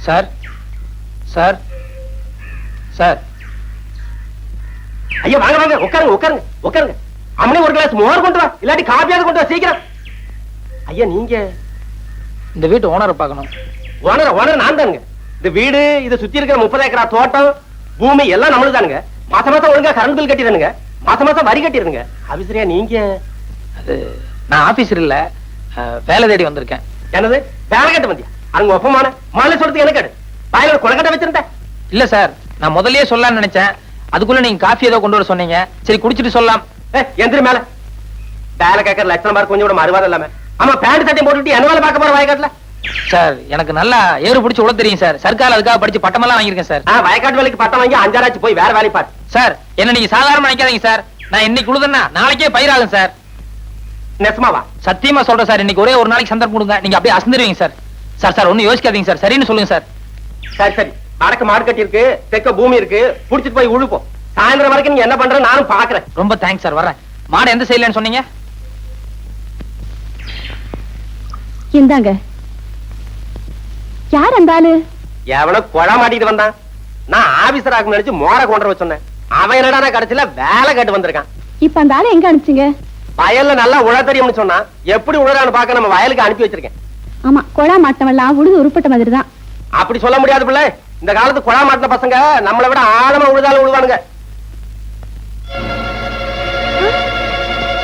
Sir sir sir. ஐயா வாங்க வாங்க, உட்காருங்க உட்காருங்க உட்காருங்க. அம்மனே ஒரு கிளாஸ் மோர் கொண்டு வா, இல்லாட்டி காப்பியாவது கொண்டு வா சீக்கிரம். ஐயா நீங்க இந்த வீட்டு ஓனரை பார்க்கணும். ஓனர் நான் தானுங்க. இந்த வீடு இதை சுத்தி இருக்கிற 30 ஏக்கரா தோட்டம் பூமி எல்லாம் நம்மளுக்கு தானுங்க. மாசம் மாசம் ஒழுங்கா கரண்ட் பில் கட்டிடுங்க, மாசம் மாசம் வரி கட்டிடுங்க. ஆபீசரியா நீங்க? அது நான் ஆபீசர் இல்ல, வேலை தேடி வந்திருக்கேன். என்னது வேலை கட்ட வந்தியா? அங்க ஒப்பமான மாலை சொல்றதுக்கு எனக்கு வாயில குளக்கட்ட வச்சிருந்தேன். இல்ல சார், நான் முதல்லயே சொல்லலாம்னு நினைச்சேன். அதுக்குள்ள நீங்க காஃபி ஏதோ கொண்டு வர சொன்னீங்க. சரி குடிச்சிட்டு சொல்லலாம். எந்திர மேல வேலை கேட்கற லட்சணம் பாரு, கொஞ்சம் கூட மறுவாதம் இல்லாம. ஆமா பேண்ட் சட்டையும் போட்டுட்டு என்ன வேலை பார்க்க போற வயக்காட்டுல? சார் எனக்கு நல்லா ஏறு பிடிச்சு உள்ள தெரியும் சார். சர்க்கார் அதுக்காக படிச்சு பட்டமெல்லாம் வாங்கியிருக்கேன் சார். வயக்காட்டு வேலைக்கு பட்டம் வாங்கி 5 ஆச்சு, போய் வேற வேலை பாரு. சார் என்ன நீங்க சாதாரணமா நினைக்காதீங்க சார். நான் இன்னைக்கு உழுதுன்னா நாளைக்கே பயிராகும் சார். நெசமாவா? சத்தியமா சொல்றேன் சார். இன்னைக்கு ஒரே ஒரு நாளைக்கு சந்தர்ப்பம் கொடுங்க, நீங்க அப்படியே அசந்துருவீங்க சார். சார் சார் ஒன்னும் யோசிக்காதீங்க சார், சரின்னு சொல்லுங்க சார். சரி சரி, வடக்கு மாடு கட்டி இருக்கு, தெற்க பூமி இருக்கு, புடிச்சிட்டு போய் உழுப்போம். சாயந்தரம் வரைக்கும் நீங்க என்ன பண்ற நானும் பாக்குறேன். ரொம்ப தேங்க்ஸ் சார், வரேன். மாடு எந்த சைடுலன்னு சொன்னீங்க? இந்தாங்க. யார் அந்த ஆளு? எவனோ கொழா மாட்டிட்டு வந்தான். நான் ஆபீசர் ஆகும் நினைச்சு மோர கொண்டு வர சொன்னேன். அவன் என்னடா கடைசியில வேலை கேட்டு வந்திருக்கான். இப்ப அந்த ஆளு எங்க அனுப்பிச்சீங்க? வயல்ல நல்லா உழ தெரியும்னு சொன்னா, எப்படி உழறான்னு பாக்க நம்ம வயலுக்கு அனுப்பி வச்சிருக்கேன். ஆமா, கொழா மாட்டவெல்லாம் உழுது உருப்பட்ட மாதிரி தான். அப்படி சொல்ல முடியாது பிள்ளை. இந்த காலத்து கொழா மாட்டின பசங்க நம்மளை விட ஆழமா உழுதாலும் உழுவானுங்க.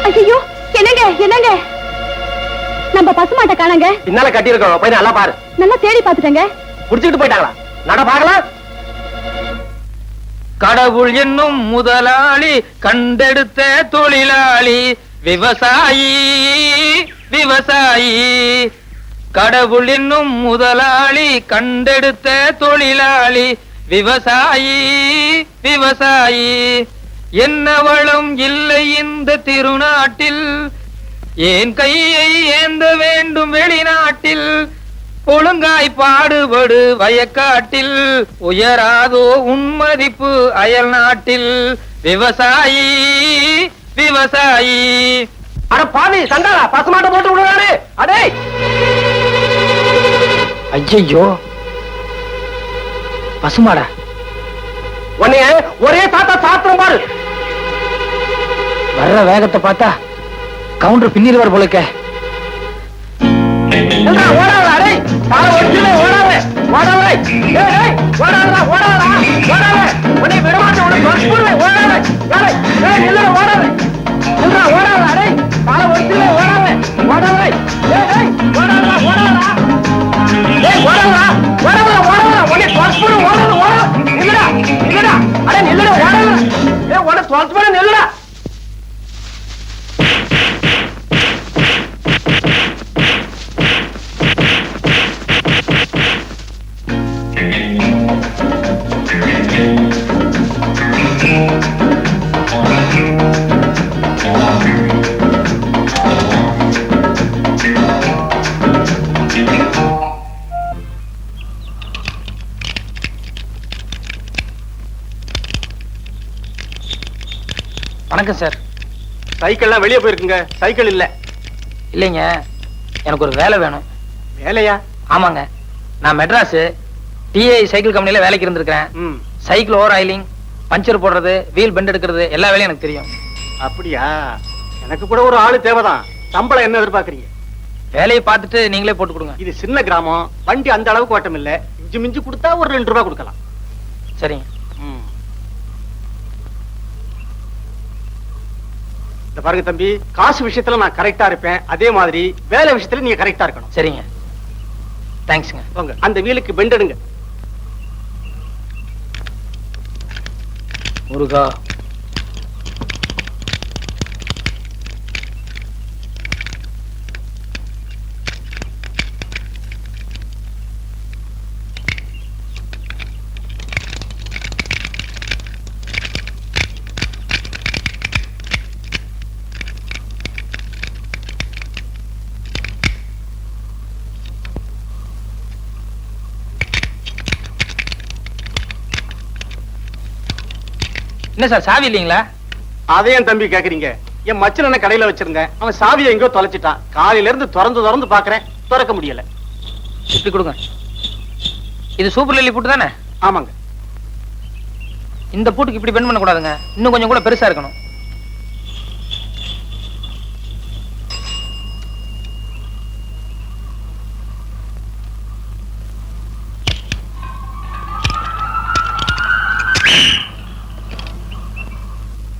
ஐயோ என்னங்க என்னங்க, நம்ம பசுமாட்டை காணங்க. பின்னால கட்டி இருக்கோம், போய் நல்லா பாரு. நல்லா தேடி பாத்துட்டேங்க. புடிச்சுட்டு போயிட்டாங்களா? நட பாக்கலாம். கடவுள் என்னும் முதலாளி, கண்டெடுத்த தொழிலாளி, விவசாயி விவசாயி. கடவுள் என்னும் முதலாளி, கண்டெடுத்த தொழிலாளி, விவசாயி விவசாயி. என்ன வளம் இல்லை இந்த திருநாட்டில், ஏன் கையை ஏந்த வேண்டும் வெளிநாட்டில். ஒழுங்காய் பாடுபடு வயக்காட்டில், உயராதோ உன்மதிப்பு அயல் நாட்டில். விவசாயி விவசாயி. அட பாவி சண்டாளா, பசுமாட்டை போட்டு விடுறானே. அடே ஐயோ, பசுமாடா? உன்னைய ஒரே சாத்தா சாத்திரம் பாரு. வர்ற வேகத்தை பார்த்தா கவுண்டர் பின்னில் வர போலக்க. ஓடாத அடே, கால ஒடிச்சுல ஓடாத ஓடாத. ஏய் ஓடாதடா ஓடாதடா ஓடாத. உன்னை விடமாட்டேன், உன்னை கொல்லுவேன். ஓடாத ஏய் ஏய் இல்ல ஓடாத. இல்லடா ஓடாத அடே, கால ஒடிச்சுல ஓடாத ஓடாத. ஏய் ஓடாதடா ஓடாதடா. ஏய் ஓடாதடா ஓடாதடா ஓடாத. உன்னை கொல்லுவேன். ஓடாத ஓடாத. இல்லடா இல்லடா அடே இல்லடா ஓடாத. ஏய் உன்னை கொல்லுவேன். இல்லடா. வணக்கம் சார். சைக்கிள்லாம் வெளியே போயிருக்குங்க, சைக்கிள் இல்ல. இல்லைங்க, எனக்கு ஒரு வேலை வேணும். வேலையா? ஆமாங்க, நான் மெட்ராஸ் டிஐ சைக்கிள் கம்பெனில வேலைக்கு இருந்திருக்கேன். சைக்கிள் ஓவர் ஆயிலிங், பஞ்சர் போடுறது, வீல் பெண்ட் எடுக்கிறது எல்லா வேலையும் எனக்கு தெரியும். அப்படியா? எனக்கு கூட ஒரு ஆளு தேவைதான். சம்பளம் என்ன எதிர்பார்க்கறீங்க? வேலையை பார்த்துட்டு நீங்களே போட்டு கொடுங்க. இது சின்ன கிராமம், வண்டி அந்த அளவுக்கு ஓட்டம் இல்ல. இஞ்சி மிஞ்சி கொடுத்தா ஒரு 2 ரூபாய் கொடுக்கலாம். சரிங்க. இந்த பாருங்க தம்பி, காசு விஷயத்துல நான் கரெக்டா இருப்பேன், அதே மாதிரி வேலை விஷயத்துல நீங்க கரெக்டா இருக்கணும். சரிங்க, தேங்க்ஸ்ங்க. போங்க, அந்த வீலுக்கு பெண்ட் எடுங்க. முருகா. என்ன சார் சாவி இல்லீங்களா? அதையும் தம்பி கேக்குறீங்க? என் மச்சன கடையில வச்சிருந்தேன், அவன் சாவியை எங்கோ தொலைச்சிட்டான். காலையில இருந்து திறந்து பாக்குறேன், திறக்க முடியல. இப்படி கொடுங்க. இது சூப்பர் லில்லி பூட்டு தானே? ஆமாங்க. இந்த பூட்டுக்கு இப்படி பெண்ட் பண்ண கூடாதுங்க, இன்னும் கொஞ்சம் கூட பெருசா இருக்கணும்.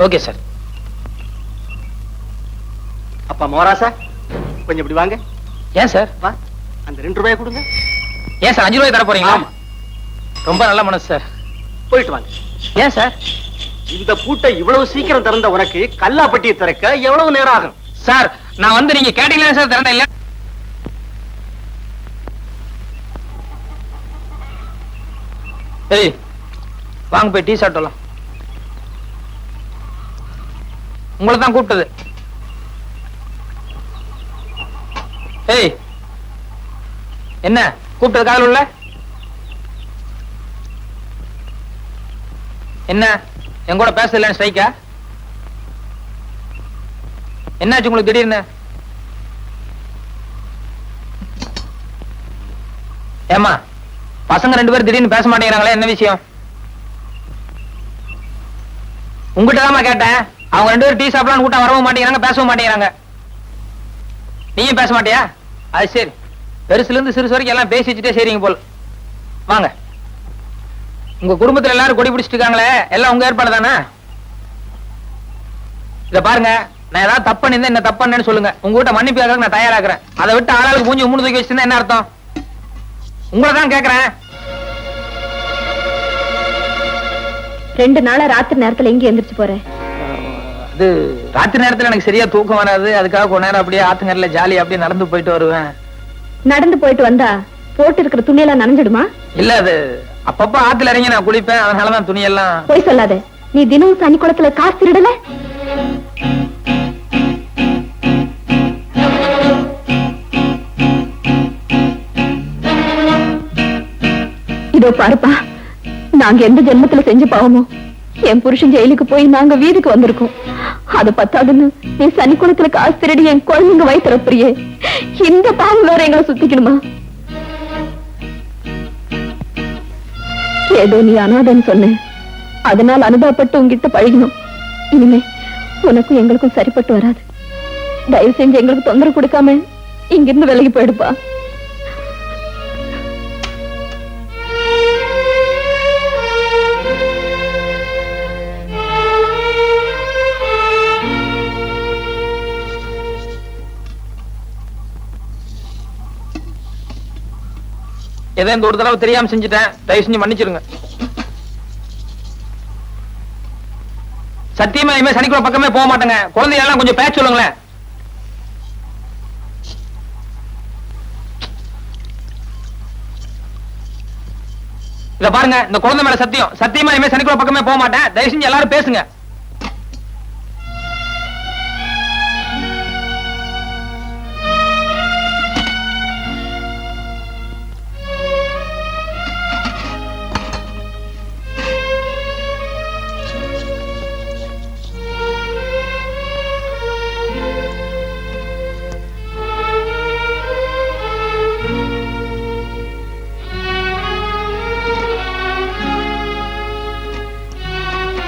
Okay sir. அப்பா மோராசா, கொஞ்சம் இப்படி வாங்க. ஏன் சார்? வா, அந்த 2 ரூபாய் கொடுங்க. ஏன் சார் 5 ரூபாய் தர போறீங்களா? ஆமா. ரொம்ப நல்ல மனசு சார். போயிட்டு வாங்க. ஏன் சார்? இந்த பூட்டை இவ்வளவு சீக்கிரம் திறந்த உனக்கு கல்லாப்பட்டியை திறக்க எவ்வளவு நேரம் ஆகும்? சார் நான் வந்து நீங்க கேட்டீங்களா சார் திறந்த இல்ல? ஏய் வாங்க போய் டீ சாப்பிடலாம். உங்களை தான் கூப்பிட்டது. ஏய் என்ன கூப்பிட்டது காதல் உள்ள? என்ன என் கூட பேச இல்லைன்னு ஸ்ட்ரைக்கா? என்னாச்சு உங்களுக்கு திடீர்னு? ஏமா பசங்க 2 பேரும் திடீர்னு பேச மாட்டேங்கிறாங்களே, என்ன விஷயம்? உங்ககிட்ட தான் கேட்டேன். அவங்க 2 பேரும் டீ சாப்பிடலான்னு கூட்டம் வரவும் மாட்டேங்கிறாங்க, பேசவும் மாட்டேங்கிறாங்க. நீயும் பேச மாட்டியா? அது சரி, பெருசுல இருந்து சிறுசு வரைக்கும் எல்லாம் பேசி வச்சுட்டே சரிங்க போல். வாங்க. உங்க குடும்பத்துல எல்லாரும் கொடி பிடிச்சிட்டு இருக்காங்களே, எல்லாம் உங்க ஏற்பாடு தானே? இத பாருங்க, நான் ஏதாவது தப்பு பண்ணிருந்தேன், என்ன தப்பு பண்ணேன்னு சொல்லுங்க. உங்ககிட்ட மன்னிப்பு கேட்க நான் தயாராகிறேன். அதை விட்டு ஆளாளுக்கு மூஞ்சி உம்முன்னு தூக்கி வச்சிருந்தா என்ன அர்த்தம்? உங்களை தான் கேட்கிறேன். 2 நாளா ராத்திரி நேரத்துல எங்க எந்திரிச்சு போறேன்? அது ராத்திரி நேரத்துல எனக்கு சரியா தூக்கம் வராது. அதுக்காக கொஞ்ச நேரம் அப்படியே ஆத்துங்கரையில ஜாலியா அப்படியே நடந்து போயிட்டு வருவேன். நடந்து போயிட்டு வந்தா போட்டு இருக்கிற துணியெல்லாம் நனைஞ்சிடுமா? இல்ல, அது அப்பப்ப ஆத்துல இறங்கி நான் குளிப்பேன், அதனாலதான் துணியெல்லாம். போய் சொல்லாத. நீ தினமும் சனி குளத்துல காசு திருடல? இதோ பாருப்பா, நாங்க எந்த ஜென்மத்துல செஞ்சு பாவமோ என் புருஷன் ஜெயிலுக்கு போய் நாங்க வீட்டுக்கு வந்திருக்கோம். அது பத்தாதுன்னு நீ சனி குளத்துல காசு திருடி என் குழந்தைங்க வயிற்றுப்பிரியே. இந்த பாவம் வேற எங்களை சுத்திக்கணுமா? ஏதோ நீ அனாதைன்னு சொன்ன, அதனால் அனுபவப்பட்டு உங்ககிட்ட பழகணும். இனிமே உனக்கும் எங்களுக்கும் சரிப்பட்டு வராது. தயவு செஞ்சு எங்களுக்கு தொந்தரவு கொடுக்காம இங்கிருந்து விலகி போயிடுப்பா. ஏதோ இந்த ஒரு தடவை தெரியாம செஞ்சுட்டேன், தயவு செஞ்சு மன்னிச்சிருங்க. சத்தியமா இனிமே சனிக்குள்ள பக்கமே போக மாட்டேங்க. குழந்தையெல்லாம் கொஞ்சம் பேச சொல்லுங்களேன். இத பாருங்க, இந்த குழந்தை மேல சத்தியம், சத்தியமா இனிமே சனிக்குள்ள பக்கமே போக மாட்டேன். தயவு செஞ்சு எல்லாரும் பேசுங்க.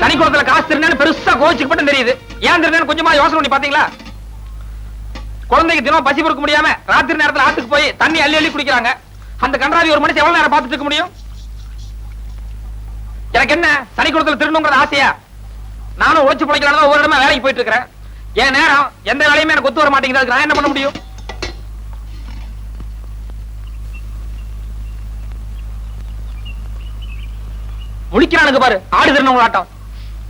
சனிக்குளத்துல காசு திருநேன்னு பெருசா கோவிச்சுக்கு தெரியுது. ஏன் திருநேன்னு கொஞ்சமா யோசனை பண்ணி பாத்தீங்களா? குழந்தைக்கு தினம் பசி பொறுக்க முடியாம ராத்திரி நேரத்துல ஆத்துக்கு போய் தண்ணி அள்ளி அள்ளி குடிக்கிறாங்க. அந்த கன்றாவி ஒரு மனுஷன் எவ்வளவு நேரம் பார்த்துட்டு இருக்க முடியும்? எனக்கு என்ன சனிக்குளத்துல திருடணுங்கிற ஆசையா? நானும் உழைச்சு பிழைக்கிறாங்க, ஒவ்வொரு இடமா வேலைக்கு போயிட்டு இருக்கிறேன். என் நேரம் எந்த வேலையுமே எனக்கு ஒத்து வர மாட்டேங்குது. அதுக்கு நான் என்ன பண்ண முடியும்? முழிக்கிறானுங்க பாரு, ஆடு திருநவங்க ஆட்டம்.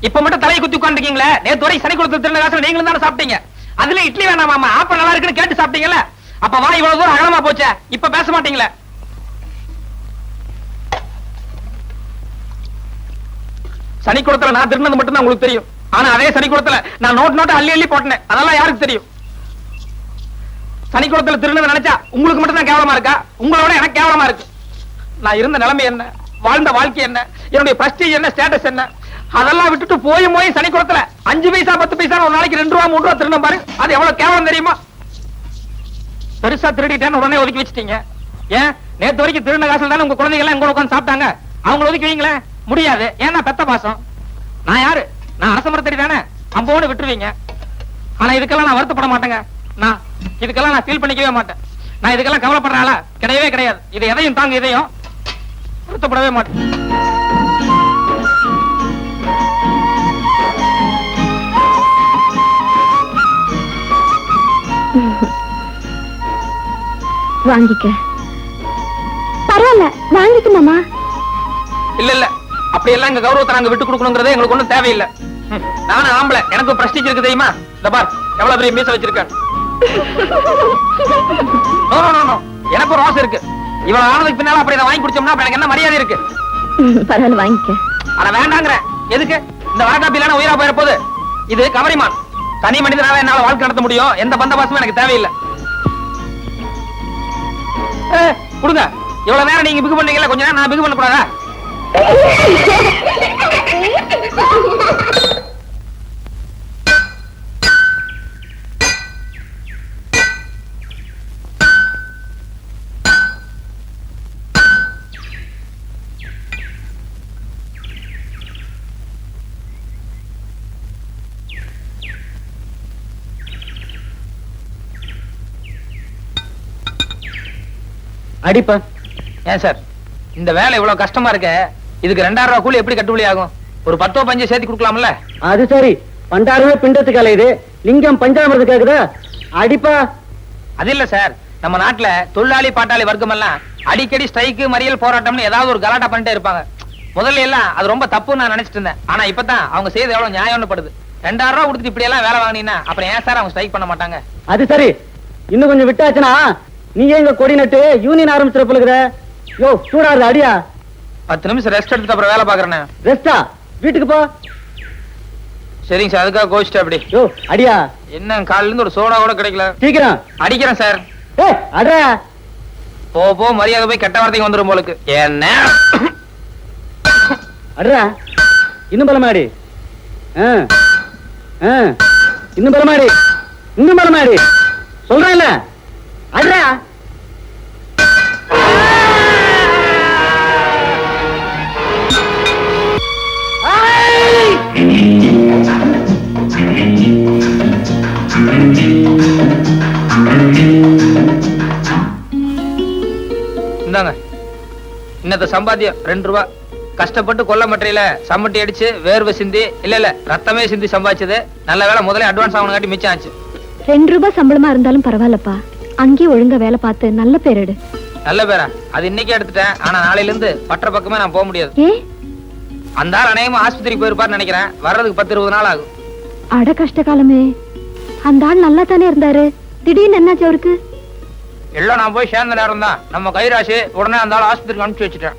இப்ப மட்டும் தலையை குத்தி உட்காந்துருக்கீங்களே, நேத்து வரை சனிக்குளத்துல திருந காசுல நீங்களும் தானே சாப்பிட்டீங்க. அதுல இட்லி வேணாமா, ஆப்ப நல்லா இருக்குன்னு கேட்டு சாப்பிட்டீங்கல்ல. அப்ப வா இவ்வளவு தூரம் அகலமா போச்சே, இப்ப பேச மாட்டீங்களே. சனிக்குளத்துல நான் திருநது மட்டும் தான் உங்களுக்கு தெரியும். ஆனா அதே சனிக்குளத்துல நான் நோட்டு அள்ளி அள்ளி போட்டேன். அதெல்லாம் யாருக்கு தெரியும்? சனிக்குளத்துல திருநது நினைச்சா உங்களுக்கு மட்டும் தான் கேவலமா இருக்கா? உங்களோட எனக்கு கேவலமா இருக்கு. நான் இருந்த நிலைமை என்ன, வாழ்ந்த வாழ்க்கை என்ன, என்னுடைய பிரஸ்டீஜ் என்ன, ஸ்டேட்டஸ் என்ன, அதெல்லாம் விட்டுட்டு போய் சனிக்குளத்துல 5 பைசா 10 பைசா ஒரு நாளைக்கு 2 ரூபா 3 ரூபா திருநம் பாரு. அது எவ்வளவு கேவலம் தெரியுமா? பெருசா திருடிட்டேன்னு உடனே ஒதுக்கி வச்சிட்டீங்க. ஏன் நேத்து வரைக்கும் திருந காசுல தானே உங்க குழந்தைங்க எல்லாம் எங்க உட்காந்து சாப்பிட்டாங்க. அவங்கள ஒதுக்கி வைங்களேன். முடியாது. ஏன்னா பெத்த பாசம். நான் யாரு? நான் அரச மரத்தடி தானே. அம்போடு விட்டுருவீங்க. ஆனா இதுக்கெல்லாம் நான் வருத்தப்பட மாட்டேங்க. நான் இதுக்கெல்லாம் நான் ஃபீல் பண்ணிக்கவே மாட்டேன். நான் இதுக்கெல்லாம் கவலைப்படுறாளா? கிடையவே கிடையாது. இது எதையும் தாங்க, இதையும் வருத்தப்படவே மாட்டேன். வாங்கிக்க. பரவாயில்ல, வாங்கிக்க மாமா. இல்ல இல்ல, அப்படி எல்லாம் எங்க கௌரவத்தை நாங்க விட்டு கொடுக்கணுங்கிறதே எங்களுக்கு ஒண்ணும் தேவையில்லை. நானும் ஆம்பளை, எனக்கு பிரஸ்டீஜ் இருக்கு தெரியுமா? இந்த பார் எவ்வளவு பெரிய மீச வச்சிருக்கேன். எனக்கு ஒரு ஆசை இருக்கு. இவ்வளவு ஆனதுக்கு பின்னால அப்படி இதை வாங்கி குடிச்சோம்னா எனக்கு என்ன மரியாதை இருக்கு? பரவாயில்ல, வாங்கிக்க. ஆனா வேண்டாங்கிற. எதுக்கு? இந்த வழக்காப்பிலான உயிரா போயிட போகுது. இது கவரிமான். தனி மனிதனால என்னால வாழ்க்கை நடத்த முடியும். எந்த பந்த பாசமும் எனக்கு தேவையில்லை. கொடுங்க. இவ்வளவு நேரம் நீங்க பிகு பண்ணீங்கல்ல, கொஞ்ச நேரம் நான் பிகு பண்ண கூடாதா? அடிப்பா. ஏன் சார் இந்த வேலை இவ்வளவு கஷ்டமா இருக்க? இதுக்கு 2000 ரூபாய் கூலி எப்படி கட்டுப்படி ஆகும்? ஒரு 10 15 சேர்த்து கொடுக்கலாம்ல? அது சரி, பண்டாரமே பிண்டத்துக்கு அலையுது, லிங்கம் பஞ்சாமிரத்துக்கு கேக்குதா? அடிப்பா. அது இல்ல சார், நம்ம நாட்டுல தொழிலாளி பாட்டாளி வர்க்கம் எல்லாம் அடிக்கடி ஸ்ட்ரைக்கு, மறியல், போராட்டம்னு ஏதாவது ஒரு கலாட்டா பண்ணிட்டே இருப்பாங்க. முதல்ல எல்லாம் அது ரொம்ப தப்புன்னு நான் நினைச்சிட்டு இருந்தேன். ஆனா இப்பதான் அவங்க செய்து எவ்வளவு நியாயம்னு படுது. 2000 ரூபாய் கொடுத்துட்டு இப்படி எல்லாம் வேலை வாங்கினீங்கன்னா அப்புறம் ஏன் சார் அவங்க ஸ்ட்ரைக் பண்ண மாட்டாங்க? அது சரி, இன்னும் கொஞ்சம் விட்டாச்சுன்னா நீ எங்க கொடி நட்டு யூனியன் ஆரம்பிச்சிட போலுக்குற. யோ சூடாது, அடியா. 10 நிமிஷம் ரெஸ்ட் எடுத்துட்டு அப்புறம் வேலை பாக்குறேன். ரெஸ்டா? வீட்டுக்கு போ. சரிங்க சார், அதுக்காக கோச்சிட்டு அப்படி. யோ அடியா. என்ன காலையில இருந்து ஒரு சோடா கூட கிடைக்கல. சீக்கிரம் அடிக்கிறேன் சார். ஏய் அட்ரா. போ மரியாதை போய் கெட்ட வார்த்தைக்கு வந்துரும் போலுக்கு. என்ன அட்ரா. இன்னும் பலமாடி. இன்னும் பலமாடி. இன்னும் பலமாடி சொல்றேன்ல. அட்ரா. இந்தாங்க இன்னத்த சம்பாத்தியம் 2 ரூபாய். கஷ்டப்பட்டு கொல்ல மட்டையில சம்மட்டி அடிச்சு வேர்வை சிந்தி இல்ல ரத்தமே சிந்தி சம்பாதிச்சது. நல்ல வேலை முதல்ல அட்வான்ஸ் ஆகணும் மிச்சம் ஆச்சு. 2 ரூபாய் சம்பளமா இருந்தாலும் பரவாயில்லப்பா. அங்கேயே ஒழுங்கா வேலை பார்த்து நல்ல பேர் எடு. நல்ல பேரா? அது இன்னைக்கே எடுத்துட்டேன். ஆனா நாளையில இருந்து பற்ற பக்கமே நான் போக முடியாது. ஏ? அந்த ஆள் அநேகமா ஆஸ்பத்திரிக்கு போயிருப்பாருன்னு நினைக்கிறேன். வர்றதுக்கு 10-20 நாள் ஆகும். அட கஷ்ட காலமே. அந்த ஆள் நல்லா தானே இருந்தாரு, திடீர்னு என்னாச்சு அவருக்கு? எல்லாம் நான் போய் சேர்ந்த நேரம் தான் நம்ம கைராசி உடனே அந்த ஆள் ஆஸ்பத்திரிக்கு அனுப்பிச்சு வச்சுட்டேன்.